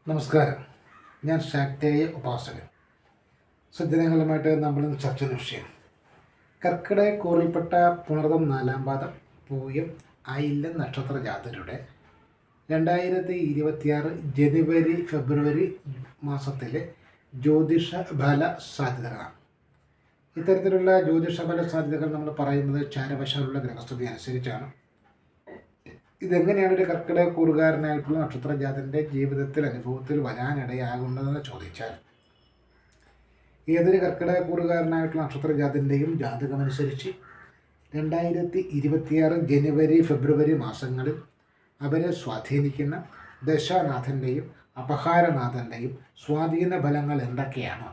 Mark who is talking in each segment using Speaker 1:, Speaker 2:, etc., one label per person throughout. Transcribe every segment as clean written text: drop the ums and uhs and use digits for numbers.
Speaker 1: നമസ്കാരം. ഞാൻ ശാക്തേയ ഉപാസകൻ. സജ്ജനങ്ങളുമായിട്ട് നമ്മളിന്ന് ചർച്ച ചെയ്യുന്ന വിഷയം കർക്കിടകക്കൂറിൽപ്പെട്ട പുണർതം 4-ാം പാദം പൂയം ആയില്യം നക്ഷത്ര ജാതരുടെ 2026 ജനുവരി ഫെബ്രുവരി മാസത്തിലെ ജ്യോതിഷ ഫല സാധ്യതകളാണ്. ഇത്തരത്തിലുള്ള ജ്യോതിഷ ഫല സാധ്യതകൾ നമ്മൾ പറയുന്നത് ചാരവശാലുള്ള ഗ്രഹസ്ഥിതി അനുസരിച്ചാണ്. ഇതെങ്ങനെയാണ് ഒരു കർക്കിടകക്കൂറുകാരനായിട്ടുള്ള നക്ഷത്രജാതൻ്റെ ജീവിതത്തിൽ അനുഭവത്തിൽ വരാനിടയാകുന്നതെന്ന് ചോദിച്ചാൽ, ഏതൊരു കർക്കിടകക്കൂറുകാരനായിട്ടുള്ള നക്ഷത്രജാതൻ്റെയും ജാതകമനുസരിച്ച് 2026 ജനുവരി ഫെബ്രുവരി മാസങ്ങളിൽ അവരെ സ്വാധീനിക്കുന്ന ദശാനാഥൻ്റെയും അപഹാരനാഥൻ്റെയും സ്വാധീന ഫലങ്ങൾ എന്തൊക്കെയാണോ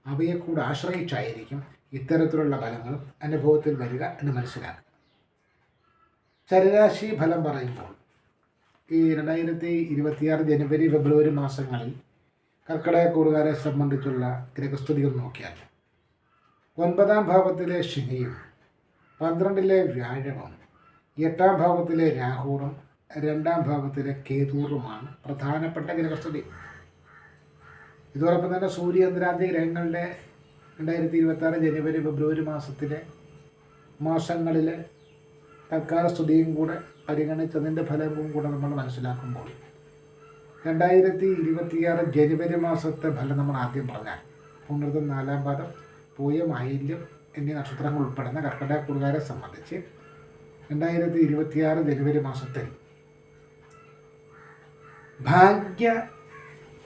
Speaker 1: അവയെ കൂടെ ആശ്രയിച്ചായിരിക്കും ഇത്തരത്തിലുള്ള ഫലങ്ങൾ അനുഭവത്തിൽ വരിക എന്ന് മനസ്സിലാക്കുക. ചരരാശി ഫലം പറയുമ്പോൾ ഈ 2026 ജനുവരി ഫെബ്രുവരി മാസങ്ങളിൽ കർക്കിടകക്കൂറുകാരെ സംബന്ധിച്ചുള്ള ഗ്രഹസ്ഥിതികൾ നോക്കിയാൽ 9-ാം ഭാവത്തിലെ ശനിയും 12-ലെ വ്യാഴവും 8-ാം ഭാവത്തിലെ രാഹുവും 2-ാം ഭാവത്തിലെ കേതുവുമാണ് പ്രധാനപ്പെട്ട ഗ്രഹസ്ഥിതി. ഇതോടൊപ്പം തന്നെ സൂര്യചന്ദ്രാദി ഗ്രഹങ്ങളുടെ 2026 ജനുവരി ഫെബ്രുവരി മാസങ്ങളിലെ തൽക്കാല സ്തുതിയും കൂടെ പരിഗണിച്ചതിൻ്റെ ഫലവും കൂടെ നമ്മൾ മനസ്സിലാക്കുമ്പോൾ 2026 ജനുവരി മാസത്തെ ഫലം നമ്മൾ ആദ്യം പറഞ്ഞാൽ പുണർതം 4-ാം പാദം പൂയം ആയില്യം എന്നീ നക്ഷത്രങ്ങൾ ഉൾപ്പെടുന്ന കർക്കിടകക്കൂറുകാരെ സംബന്ധിച്ച് 2026 ജനുവരി മാസത്തിൽ ഭാഗ്യ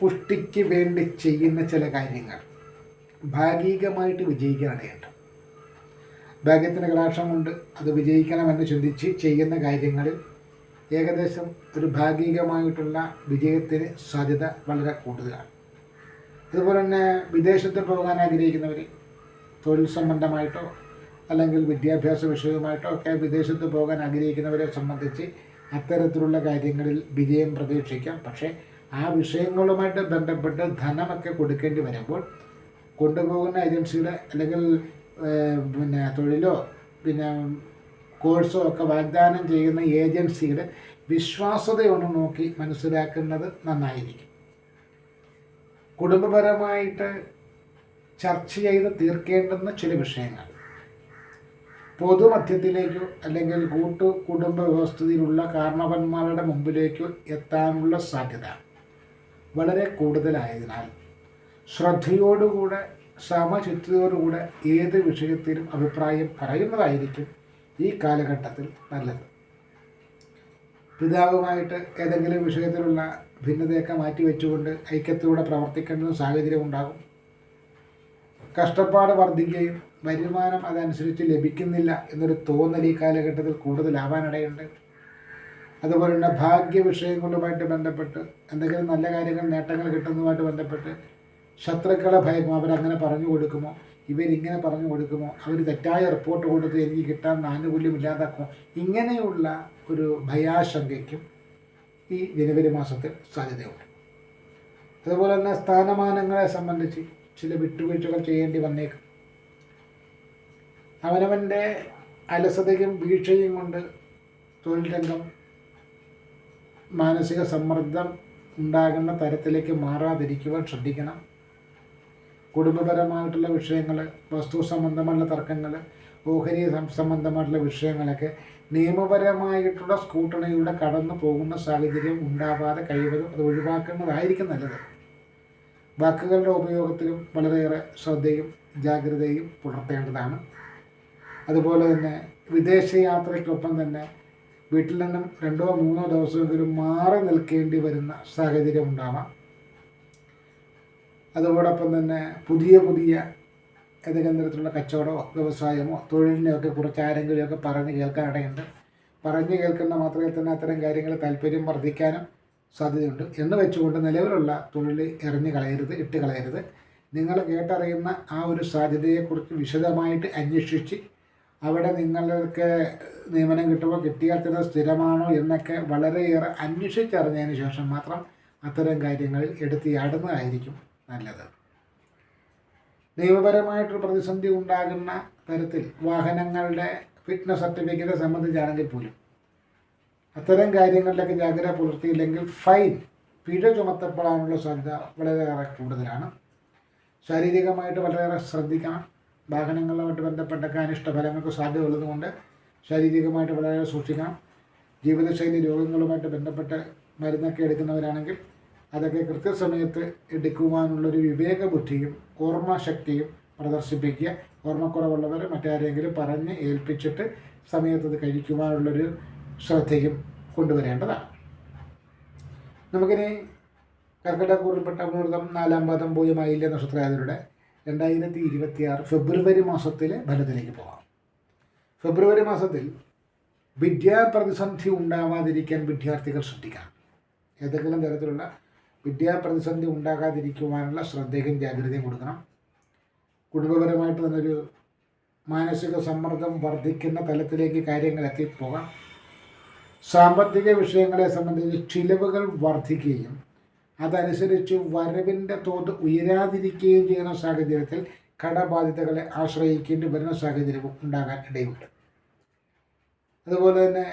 Speaker 1: പുഷ്ടിക്ക് വേണ്ടി ചെയ്യുന്ന ചില കാര്യങ്ങൾ ഭാഗികമായിട്ട് വിജയിക്കാനിടയുണ്ട്. ഭാഗ്യത്തിൻ്റെ കടാക്ഷം കൊണ്ട് അത് വിജയിക്കണമെന്ന് ചിന്തിച്ച് ചെയ്യുന്ന കാര്യങ്ങളിൽ ഏകദേശം ഒരു ഭാഗികമായിട്ടുള്ള വിജയത്തിന് സാധ്യത വളരെ കൂടുതലാണ്. അതുപോലെ തന്നെ വിദേശത്ത് പോകാൻ ആഗ്രഹിക്കുന്നവർ തൊഴിൽ സംബന്ധമായിട്ടോ അല്ലെങ്കിൽ വിദ്യാഭ്യാസ വിഷയവുമായിട്ടോ ഒക്കെ വിദേശത്ത് പോകാൻ ആഗ്രഹിക്കുന്നവരെ സംബന്ധിച്ച് അത്തരത്തിലുള്ള കാര്യങ്ങളിൽ വിജയം പ്രതീക്ഷിക്കാം. പക്ഷേ ആ വിഷയങ്ങളുമായിട്ട് ബന്ധപ്പെട്ട് ധനമൊക്കെ കൊടുക്കേണ്ടി വരുമ്പോൾ കൊണ്ടുപോകുന്ന ഏജൻസിയുടെ അല്ലെങ്കിൽ തൊഴിലോ കോഴ്സോ ഒക്കെ വാഗ്ദാനം ചെയ്യുന്ന ഏജൻസിയുടെ വിശ്വാസ്യതയൊന്ന് നോക്കി മനസ്സിലാക്കുന്നത് നന്നായിരിക്കും. കുടുംബപരമായിട്ട് ചർച്ച ചെയ്ത് തീർക്കേണ്ടുന്ന ചില വിഷയങ്ങൾ പൊതുമധ്യത്തിലേക്കോ അല്ലെങ്കിൽ കുടുംബ വ്യവസ്ഥയിലുള്ള കാരണവന്മാരുടെ മുമ്പിലേക്കോ എത്താനുള്ള സാധ്യത വളരെ കൂടുതലായതിനാൽ ശ്രദ്ധയോടുകൂടെ സമചിത്തതയോടുകൂടെ ഏത് വിഷയത്തിലും അഭിപ്രായം പറയുന്നതായിരിക്കും ഈ കാലഘട്ടത്തിൽ നല്ലത്. പിതാവുമായിട്ട് ഏതെങ്കിലും വിഷയത്തിലുള്ള ഭിന്നതയൊക്കെ മാറ്റിവെച്ചുകൊണ്ട് ഐക്യത്തോടെ പ്രവർത്തിക്കേണ്ട സാഹചര്യം ഉണ്ടാകും. കഷ്ടപ്പാട് വർദ്ധിക്കുകയും വരുമാനം അതനുസരിച്ച് ലഭിക്കുന്നില്ല എന്നൊരു തോന്നൽ ഈ കാലഘട്ടത്തിൽ കൂടുതലാവാനിടയുണ്ട്. അതുപോലെ തന്നെ ഭാഗ്യ വിഷയങ്ങളുമായിട്ട് ബന്ധപ്പെട്ട് എന്തെങ്കിലും നല്ല കാര്യങ്ങൾ നേട്ടങ്ങൾ കിട്ടുന്നതുമായിട്ട് ബന്ധപ്പെട്ട് ശത്രുക്കളെ ഭയക്കും. അവരങ്ങനെ പറഞ്ഞു കൊടുക്കുമോ, ഇവരിങ്ങനെ പറഞ്ഞു കൊടുക്കുമോ, അവർ തെറ്റായ റിപ്പോർട്ട് കൊടുത്ത് എനിക്ക് കിട്ടാൻ ആനുകൂല്യം ഇല്ലാതാക്കുമോ, ഇങ്ങനെയുള്ള ഒരു ഭയാശങ്കയ്ക്കും ഈ ജനുവരി മാസത്തിൽ സാധ്യതയുണ്ട്. അതുപോലെ തന്നെ സ്ഥാനമാനങ്ങളെ സംബന്ധിച്ച് ചില വിട്ടുവീഴ്ചകൾ ചെയ്യേണ്ടി വന്നേക്കും. അവനവൻ്റെ അലസതയും വീഴ്ചയും കൊണ്ട് തൊഴിൽ രംഗം മാനസിക സമ്മർദ്ദം ഉണ്ടാകുന്ന തരത്തിലേക്ക് മാറാതിരിക്കുവാൻ ശ്രദ്ധിക്കണം. കുടുംബപരമായിട്ടുള്ള വിഷയങ്ങൾ, വസ്തു സംബന്ധമായിട്ടുള്ള തർക്കങ്ങൾ, ഓഹരി സംബന്ധമായിട്ടുള്ള വിഷയങ്ങളൊക്കെ നിയമപരമായിട്ടുള്ള സ്കൂട്ടണിയിലൂടെ കടന്നു പോകുന്ന സാഹചര്യം ഉണ്ടാവാതെ കഴിവതും അത് ഒഴിവാക്കുന്നതായിരിക്കും നല്ലത്. വാക്കുകളുടെ ഉപയോഗത്തിലും വളരെയേറെ ശ്രദ്ധയും ജാഗ്രതയും പുലർത്തേണ്ടതാണ്. അതുപോലെ തന്നെ വിദേശയാത്രയ്ക്കൊപ്പം തന്നെ വീട്ടിൽ നിന്നും 2-3 ദിവസമെങ്കിലും മാറി നിൽക്കേണ്ടി വരുന്ന സാഹചര്യം ഉണ്ടാവാം. അതോടൊപ്പം തന്നെ പുതിയ ഏതെങ്കിലും തരത്തിലുള്ള കച്ചവടമോ വ്യവസായമോ തൊഴിലിനെയൊക്കെ കുറിച്ച് ആരെങ്കിലുമൊക്കെ പറഞ്ഞ് കേൾക്കാനിടയുണ്ട്. പറഞ്ഞു കേൾക്കുന്ന മാത്രമേ തന്നെ അത്തരം കാര്യങ്ങൾ താല്പര്യം വർദ്ധിക്കാനും സാധ്യതയുണ്ട്. എന്ന് വെച്ചുകൊണ്ട് നിലവിലുള്ള തൊഴിൽ ഇട്ട് കളയരുത്. നിങ്ങൾ കേട്ടറിയുന്ന ആ ഒരു സാധ്യതയെക്കുറിച്ച് വിശദമായിട്ട് അന്വേഷിച്ച് അവിടെ നിങ്ങൾക്ക് നിയമനം കിട്ടുമ്പോൾ കിട്ടിയാൽ തന്നെ സ്ഥിരമാണോ എന്നൊക്കെ വളരെയേറെ അന്വേഷിച്ചറിഞ്ഞതിന് ശേഷം മാത്രം അത്തരം കാര്യങ്ങളിൽ എടുത്തിയാടുന്നതായിരിക്കും നല്ലത്. നിയമപരമായിട്ടൊരു പ്രതിസന്ധി ഉണ്ടാകുന്ന തരത്തിൽ വാഹനങ്ങളുടെ ഫിറ്റ്നസ് സർട്ടിഫിക്കറ്റ് സംബന്ധിച്ചാണെങ്കിൽ പോലും അത്തരം കാര്യങ്ങളിലൊക്കെ ജാഗ്രത പുലർത്തിയില്ലെങ്കിൽ ഫൈൻ പിഴ ചുമത്തപ്പെടാനുള്ള സാധ്യത വളരെയേറെ കൂടുതലാണ്. ശാരീരികമായിട്ട് വളരെയേറെ ശ്രദ്ധിക്കണം. വാഹനങ്ങളുമായിട്ട് ബന്ധപ്പെട്ടൊക്കെ അനിഷ്ട ഫലങ്ങൾക്ക് സാധ്യത ഉള്ളതുകൊണ്ട് ശാരീരികമായിട്ട് വളരെ സൂക്ഷിക്കണം. ജീവിതശൈലി രോഗങ്ങളുമായിട്ട് ബന്ധപ്പെട്ട് മരുന്നൊക്കെ എടുക്കുന്നവരാണെങ്കിൽ അതൊക്കെ കൃത്യസമയത്ത് എടുക്കുവാനുള്ളൊരു വിവേക ബുദ്ധിയും ഓർമ്മശക്തിയും പ്രദർശിപ്പിക്കുക. ഓർമ്മക്കുറവുള്ളവർ മറ്റാരെങ്കിലും പറഞ്ഞ് ഏൽപ്പിച്ചിട്ട് സമയത്ത് അത് കഴിക്കുവാനുള്ളൊരു ശ്രദ്ധയും കൊണ്ടുവരേണ്ടതാണ്. നമുക്കിനി കർക്കിടകക്കൂറിൽപ്പെട്ട അമൃതം 4-ാം പാദം പൂയം ആയില്യ നക്ഷത്രമായവരുടെ 2026 ഫെബ്രുവരി മാസത്തിലെ ഫലത്തിലേക്ക് പോകാം. ഫെബ്രുവരി മാസത്തിൽ വിദ്യാപ്രതിസന്ധി ഉണ്ടാവാതിരിക്കാൻ വിദ്യാർത്ഥികൾ ശ്രദ്ധിക്കണം. ഏതെങ്കിലും തരത്തിലുള്ള വിദ്യാപ്രതിസന്ധി ഉണ്ടാകാതിരിക്കുവാനുള്ള ശ്രദ്ധയും ജാഗ്രതയും കൊടുക്കണം. കുടുംബപരമായിട്ട് തന്നെ ഒരു മാനസിക സമ്മർദ്ദം വർദ്ധിക്കുന്ന തലത്തിലേക്ക് കാര്യങ്ങൾ എത്തിപ്പോകാം. സാമ്പത്തിക വിഷയങ്ങളെ സംബന്ധിച്ച് ചിലവുകൾ വർദ്ധിക്കുകയും അതനുസരിച്ച് വരവിൻ്റെ തോത് ഉയരാതിരിക്കുകയും ചെയ്യുന്ന സാഹചര്യത്തിൽ കടബാധ്യതകളെ ആശ്രയിക്കേണ്ടി വരുന്ന സാഹചര്യവും ഉണ്ടാകാൻ ഇടയുണ്ട്. അതുപോലെ തന്നെ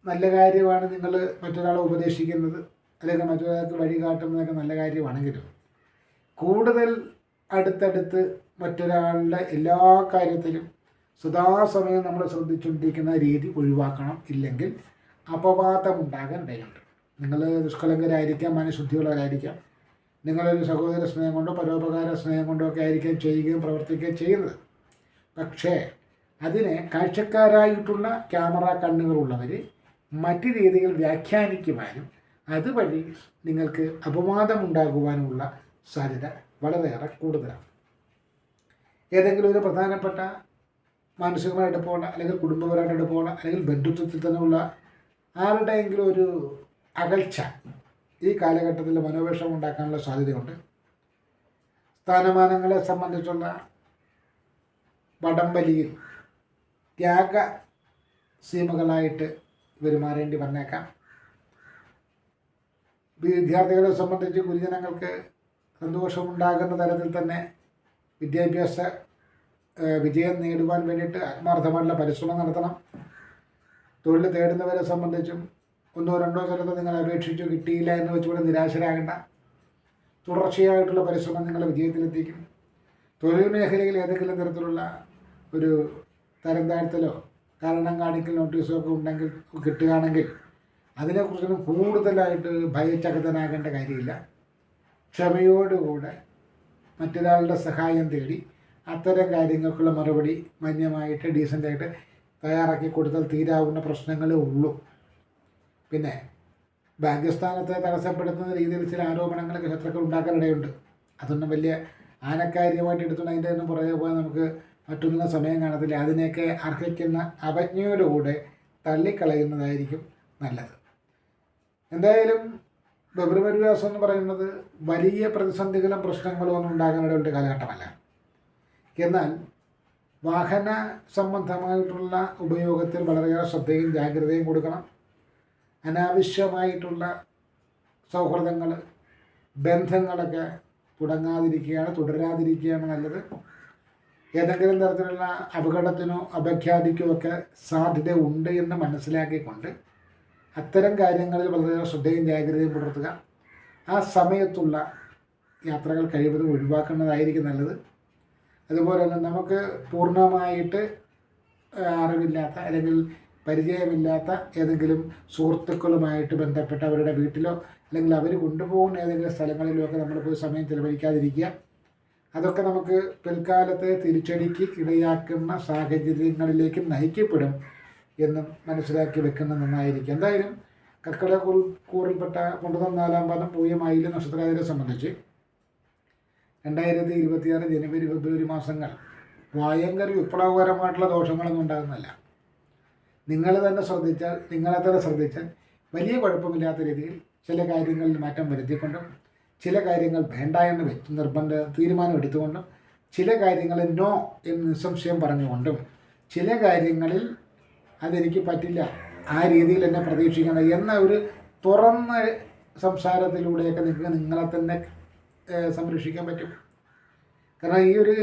Speaker 1: നല്ല കാര്യമാണ് നിങ്ങൾ മറ്റൊരാളെ ഉപദേശിക്കുന്നത് അല്ലെങ്കിൽ മറ്റൊരാൾക്ക് വഴി കാട്ടുന്നതൊക്കെ നല്ല കാര്യമാണെങ്കിലും കൂടുതൽ അടുത്തടുത്ത് മറ്റൊരാളുടെ എല്ലാ കാര്യത്തിലും സദാസമയം നമ്മൾ ശ്രദ്ധിച്ചുകൊണ്ടിരിക്കുന്ന രീതി ഒഴിവാക്കണം. ഇല്ലെങ്കിൽ അപവാദമുണ്ടാകാൻ ഇടയുണ്ട്. നിങ്ങൾ നിഷ്കളങ്കരായിരിക്കാം, മനഃശുദ്ധിയുള്ളവരായിരിക്കാം. നിങ്ങളൊരു സഹോദര സ്നേഹം കൊണ്ടോ പരോപകാര സ്നേഹം കൊണ്ടോ ഒക്കെ ആയിരിക്കാം ചെയ്യുകയും പ്രവർത്തിക്കുകയും ചെയ്യുന്നത്. പക്ഷേ അതിനെ കാഴ്ചക്കാരായിട്ടുള്ള ക്യാമറ കണ്ണുകളുള്ളവർ മറ്റു രീതികൾ വ്യാഖ്യാനിക്കുവാനും അതുവഴി നിങ്ങൾക്ക് അപവാദമുണ്ടാകുവാനുമുള്ള സാധ്യത വളരെയേറെ കൂടുതലാണ്. ഏതെങ്കിലും ഒരു പ്രധാനപ്പെട്ട മാനസികമായിട്ട് എടുപ്പോള അല്ലെങ്കിൽ കുടുംബപരമായിട്ട് എടുപ്പോള അല്ലെങ്കിൽ ബന്ധുത്വത്തിൽ തന്നെയുള്ള ആരുടെയെങ്കിലും ഒരു അകൽച്ച ഈ കാലഘട്ടത്തിൽ മനോവിഷമം ഉണ്ടാക്കാനുള്ള സാധ്യതയുണ്ട്. സ്ഥാനമാനങ്ങളെ സംബന്ധിച്ചുള്ള വടംവലിയിൽ ത്യാഗ സീമകളായിട്ട് പെരുമാറേണ്ടി വന്നേക്കാം. വിദ്യാർത്ഥികളെ സംബന്ധിച്ച് ഗുരുജനങ്ങൾക്ക് സന്തോഷമുണ്ടാകുന്ന തരത്തിൽ തന്നെ വിദ്യാഭ്യാസ വിജയം നേടുവാൻ വേണ്ടിയിട്ട് ആത്മാർത്ഥമായിട്ടുള്ള പരിശ്രമം നടത്തണം. തൊഴിൽ തേടുന്നവരെ സംബന്ധിച്ചും 1-2 സ്ഥലത്ത് നിങ്ങൾ അപേക്ഷിച്ചു കിട്ടിയില്ല എന്ന് വെച്ചുകൂടെ നിരാശരാകേണ്ട. തുടർച്ചയായിട്ടുള്ള പരിശ്രമം നിങ്ങളെ വിജയത്തിലെത്തിക്കും. തൊഴിൽ മേഖലയിൽ ഏതെങ്കിലും തരത്തിലുള്ള ഒരു തരം താഴ്ത്തലോ കാരണം കാണിക്കൽ നോട്ടീസോ ഒക്കെ ഉണ്ടെങ്കിൽ കിട്ടുകയാണെങ്കിൽ അതിനെക്കുറിച്ചൊന്നും കൂടുതലായിട്ട് ഭയചകിതനാകേണ്ട കാര്യമില്ല. ക്ഷമയോടുകൂടെ മറ്റൊരാളുടെ സഹായം തേടി അത്തരം കാര്യങ്ങൾക്കുള്ള മറുപടി മാന്യമായിട്ട് ഡീസൻ്റായിട്ട് തയ്യാറാക്കി കൊടുത്താൽ തീരാവുന്ന പ്രശ്നങ്ങളേ ഉള്ളൂ. പിന്നെ ബാങ്ക് സ്ഥാനത്തെ തടസ്സപ്പെടുത്തുന്ന രീതിയിൽ ചില ആരോപണങ്ങളൊക്കെ ശത്രുക്കൾ ഉണ്ടാക്കാനിടയുണ്ട്. അതൊന്നും വലിയ ആനക്കാര്യമായിട്ട് എടുത്തുകൊണ്ട് അതിൻ്റെ ഒന്നും പുറകെ പോയാൽ നമുക്ക് മറ്റൊന്നിനും സമയം കാണത്തില്ല. അതിനെയൊക്കെ അർഹിക്കുന്ന അവജ്ഞയോടുകൂടെ തള്ളിക്കളയുന്നതായിരിക്കും നല്ലത്. എന്തായാലും ഫെബ്രുവരി മാസം എന്ന് പറയുന്നത് വലിയ പ്രതിസന്ധികളും പ്രശ്നങ്ങളും ഒന്നും ഉണ്ടാകാനിടയുള്ള കാലഘട്ടമല്ല. എന്നാൽ വാഹന സംബന്ധമായിട്ടുള്ള ഉപയോഗത്തിൽ വളരെയേറെ ശ്രദ്ധയും ജാഗ്രതയും കൊടുക്കണം. അനാവശ്യമായിട്ടുള്ള സൗഹൃദങ്ങൾ ബന്ധങ്ങളൊക്കെ തുടരാതിരിക്കുകയാണ് നല്ലത്. ഏതെങ്കിലും തരത്തിലുള്ള അപകടത്തിനോ അപഖ്യാതിക്കോ ഒക്കെ സാധ്യത ഉണ്ട് എന്ന് മനസ്സിലാക്കിക്കൊണ്ട് അത്തരം കാര്യങ്ങളിൽ വളരെ ശ്രദ്ധയും ജാഗ്രതയും പുലർത്തുക. ആ സമയത്തുള്ള യാത്രകൾ കഴിവതും ഒഴിവാക്കുന്നതായിരിക്കും നല്ലത്. അതുപോലെ തന്നെ നമുക്ക് പൂർണ്ണമായിട്ട് അറിവില്ലാത്ത അല്ലെങ്കിൽ പരിചയമില്ലാത്ത ഏതെങ്കിലും സുഹൃത്തുക്കളുമായിട്ട് ബന്ധപ്പെട്ട അവരുടെ വീട്ടിലോ അല്ലെങ്കിൽ അവർ കൊണ്ടുപോകുന്ന ഏതെങ്കിലും സ്ഥലങ്ങളിലോ ഒക്കെ നമ്മൾ പോയി സമയം ചിലവഴിക്കാതിരിക്കുക. അതൊക്കെ നമുക്ക് പിൽക്കാലത്തെ തിരിച്ചടിക്ക് ഇടയാക്കുന്ന സാഹചര്യങ്ങളിലേക്ക് നയിക്കപ്പെടും എന്നും മനസ്സിലാക്കി വെക്കുന്നത് നന്നായിരിക്കും. എന്തായാലും കർക്കിടകക്കൂറിൽപ്പെട്ട കൊണ്ടുവന്ന 4-ാം പാദം പൂയം ആയില്യം നക്ഷത്രത്തെ സംബന്ധിച്ച് 2026 ജനുവരി ഫെബ്രുവരി മാസങ്ങൾ ഭയങ്കര വിപ്ലവകരമായിട്ടുള്ള ദോഷങ്ങളൊന്നും ഉണ്ടാകുന്നില്ല. നിങ്ങളെ തന്നെ ശ്രദ്ധിച്ചാൽ വലിയ കുഴപ്പമില്ലാത്ത രീതിയിൽ ചില കാര്യങ്ങളിൽ മാറ്റം വരുത്തിക്കൊണ്ടും ചില കാര്യങ്ങൾ വേണ്ട എന്ന് തീരുമാനം എടുത്തുകൊണ്ടും ചില കാര്യങ്ങൾ നോ എന്ന് നിസ്സംശയം പറഞ്ഞുകൊണ്ടും ചില കാര്യങ്ങളിൽ അതെനിക്ക് പറ്റില്ല ആ രീതിയിൽ എന്നെ പ്രതീക്ഷിക്കണം എന്ന ഒരു തുറന്ന സംസാരത്തിലൂടെയൊക്കെ നിങ്ങൾക്ക് നിങ്ങളെ തന്നെ സംരക്ഷിക്കാൻ പറ്റും. കാരണം ഈ ഒരു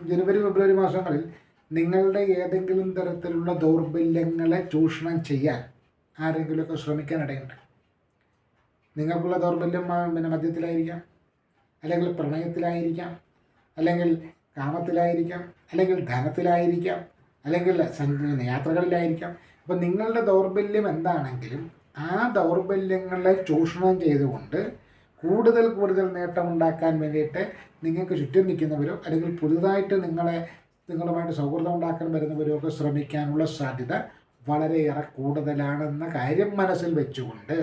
Speaker 1: ജനുവരി ഫെബ്രുവരി മാസങ്ങളിൽ നിങ്ങളുടെ ഏതെങ്കിലും തരത്തിലുള്ള ദൗർബല്യങ്ങളെ ചൂഷണം ചെയ്യാൻ ആരെങ്കിലുമൊക്കെ ശ്രമിക്കാനിടയുണ്ട്. നിങ്ങൾക്കുള്ള ദൗർബല്യം മദ്യത്തിലായിരിക്കാം, അല്ലെങ്കിൽ പ്രണയത്തിലായിരിക്കാം, അല്ലെങ്കിൽ കാമത്തിലായിരിക്കാം, അല്ലെങ്കിൽ ധനത്തിലായിരിക്കാം, അല്ലെങ്കിൽ യാത്രകളിലായിരിക്കാം. അപ്പം നിങ്ങളുടെ ദൗർബല്യം എന്താണെങ്കിലും ആ ദൗർബല്യങ്ങളെ ചൂഷണം ചെയ്തുകൊണ്ട് കൂടുതൽ കൂടുതൽ നേട്ടമുണ്ടാക്കാൻ വേണ്ടിയിട്ട് നിങ്ങൾക്ക് ചുറ്റും നിൽക്കുന്നവരോ അല്ലെങ്കിൽ പുതുതായിട്ട് നിങ്ങളുമായിട്ട് സൗഹൃദം ഉണ്ടാക്കാൻ വരുന്നവരോ ഒക്കെ ശ്രമിക്കാനുള്ള സാധ്യത വളരെയേറെ കൂടുതലാണെന്ന കാര്യം മനസ്സിൽ വെച്ചുകൊണ്ട്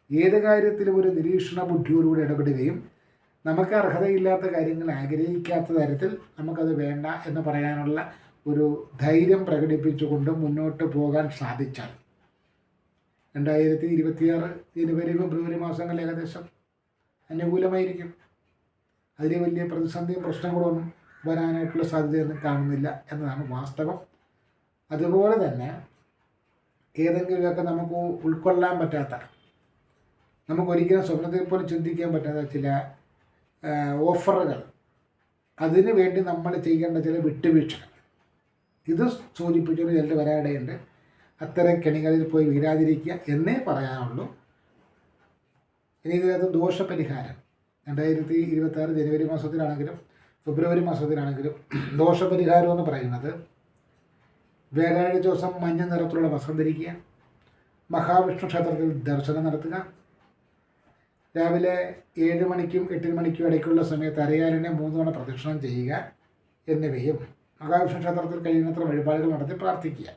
Speaker 1: ഏത് കാര്യത്തിലും ഒരു നിരീക്ഷണ ബുദ്ധിയോടുകൂടി ഇടപെടുകയും നമുക്ക് അർഹതയില്ലാത്ത കാര്യങ്ങൾ ആഗ്രഹിക്കാത്ത തരത്തിൽ നമുക്കത് വേണ്ട എന്ന് പറയാനുള്ള ഒരു ധൈര്യം പ്രകടിപ്പിച്ചുകൊണ്ട് മുന്നോട്ട് പോകാൻ സാധിച്ചാൽ 2026 ജനുവരി ഫെബ്രുവരി മാസങ്ങൾ ഏകദേശം അനുകൂലമായിരിക്കും. അതിൽ വലിയ പ്രതിസന്ധിയും പ്രശ്നങ്ങളൊന്നും വരാനായിട്ടുള്ള സാധ്യതയൊന്നും കാണുന്നില്ല എന്നതാണ് വാസ്തവം. അതുപോലെ തന്നെ ഏതെങ്കിലുമൊക്കെ നമുക്ക് ഉൾക്കൊള്ളാൻ പറ്റാത്ത, നമുക്കൊരിക്കലും സ്വപ്നത്തിൽ പോലും ചിന്തിക്കാൻ പറ്റാത്ത ചില ഓഫറുകൾ, അതിനു വേണ്ടി നമ്മൾ ചെയ്യേണ്ട ചില വിട്ടുവീഴ്ചകൾ, ഇത് സൂചിപ്പിച്ചുകൊണ്ട് ചിലർ വരാനിടയുണ്ട്. അത്തരം കെണികളിൽ പോയി വീഴാതിരിക്കുക എന്നേ പറയാനുള്ളൂ. ഇനി ഇതിനകത്ത് ദോഷപരിഹാരം 2026 ജനുവരി മാസത്തിലാണെങ്കിലും ഫെബ്രുവരി മാസത്തിലാണെങ്കിലും ദോഷപരിഹാരം എന്ന് പറയുന്നത് വ്യാഴാഴ്ച ദിവസം മഞ്ഞ നിറത്തിലുള്ള വസ്ത്രം ധരിക്കുക, മഹാവിഷ്ണു ക്ഷേത്രത്തിൽ ദർശനം നടത്തുക, രാവിലെ 7 മണിക്കും 8 മണിക്കും ഇടയ്ക്കുള്ള സമയത്ത് അരയാലിനെ 3 തവണ പ്രദക്ഷിണം ചെയ്യുക എന്നിവയും മഹാവിഷ്ണു ക്ഷേത്രത്തിൽ കഴിയുന്നത്ര വഴിപാടുകൾ നടത്തി പ്രാർത്ഥിക്കുക.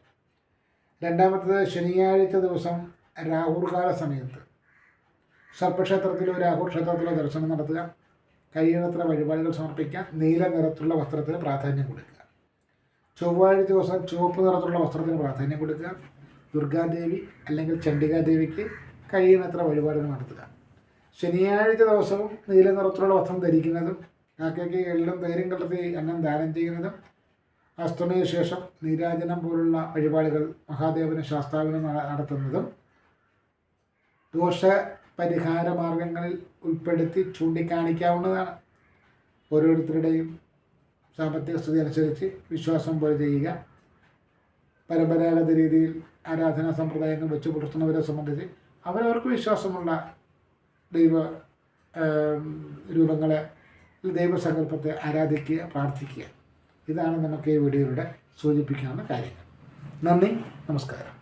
Speaker 1: രണ്ടാമത്തത് ശനിയാഴ്ച ദിവസം രാഹുർകാല സമയത്ത് സർപ്പക്ഷേത്രത്തിലോ രാഹുർ ക്ഷേത്രത്തിലോ ദർശനം നടത്തുക, കഴിയുന്നത്ര വഴിപാടുകൾ സമർപ്പിക്കുക, നീല നിറത്തിലുള്ള വസ്ത്രത്തിന് പ്രാധാന്യം കൊടുക്കുക. ചൊവ്വാഴ്ച ദിവസം ചുവപ്പ് നിറത്തിലുള്ള വസ്ത്രത്തിന് പ്രാധാന്യം കൊടുക്കുക, ദുർഗാദേവി അല്ലെങ്കിൽ ചണ്ഡികാദേവിക്ക് കഴിയുന്നത്ര വഴിപാടുകൾ നടത്തുക. ശനിയാഴ്ച ദിവസവും നീല നിറത്തിലുള്ള വസ്ത്രം ധരിക്കുന്നതും കാക്കയ്ക്ക് എള്ളും തൈരും കലർത്തി അന്നം ദാനം ചെയ്യുന്നതും അസ്തമയ ശേഷം നീരാജനം പോലുള്ള വഴിപാടുകൾ മഹാദേവന് ശാസ്താവിനും നടത്തുന്നതും ദോഷപരിഹാര മാർഗങ്ങളിൽ ഉൾപ്പെടുത്തി ചൂണ്ടിക്കാണിക്കാവുന്നതാണ്. ഓരോരുത്തരുടെയും സാമ്പത്തിക സ്ഥിതി അനുസരിച്ച് വിശ്വാസം പോലെ ചെയ്യുക. പരമ്പരാഗത രീതിയിൽ ആരാധനാ സമ്പ്രദായങ്ങൾ വെച്ച് പുലർത്തുന്നവരെ സംബന്ധിച്ച് അവരവർക്ക് വിശ്വാസമുള്ള ദൈവ രൂപങ്ങളെ, ദൈവസങ്കല്പത്തെ ആരാധിക്കുക, പ്രാർത്ഥിക്കുക. ഇതാണ് നമുക്ക് ഈ വീഡിയോയിലൂടെ സൂചിപ്പിക്കാവുന്ന കാര്യങ്ങൾ. നന്ദി, നമസ്കാരം.